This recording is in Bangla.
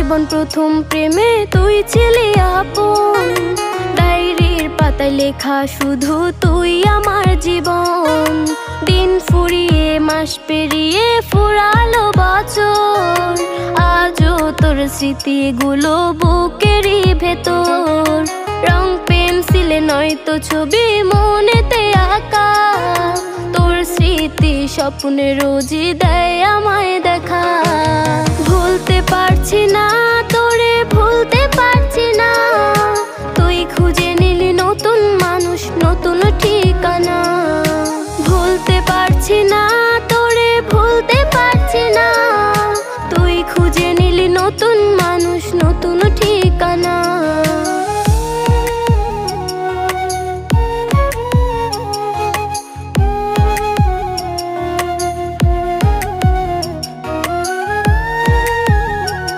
জীবন প্রথম প্রেমে তুই ছিলি আপন, ডায়েরির পাতায় লেখা শুধু তুই আমার জীবন। দিন ফুরিয়ে মাস পেরিয়ে ফুরালো বছর, আজও তোর স্মৃতিগুলো বুকেরই ভেতর। রং পেন্সিলে নয়তো ছবি মনেতে আঁকা, তোর স্মৃতি স্বপ্নে রোজই দেয় আমায় দেখা। ভুলতে পারছি না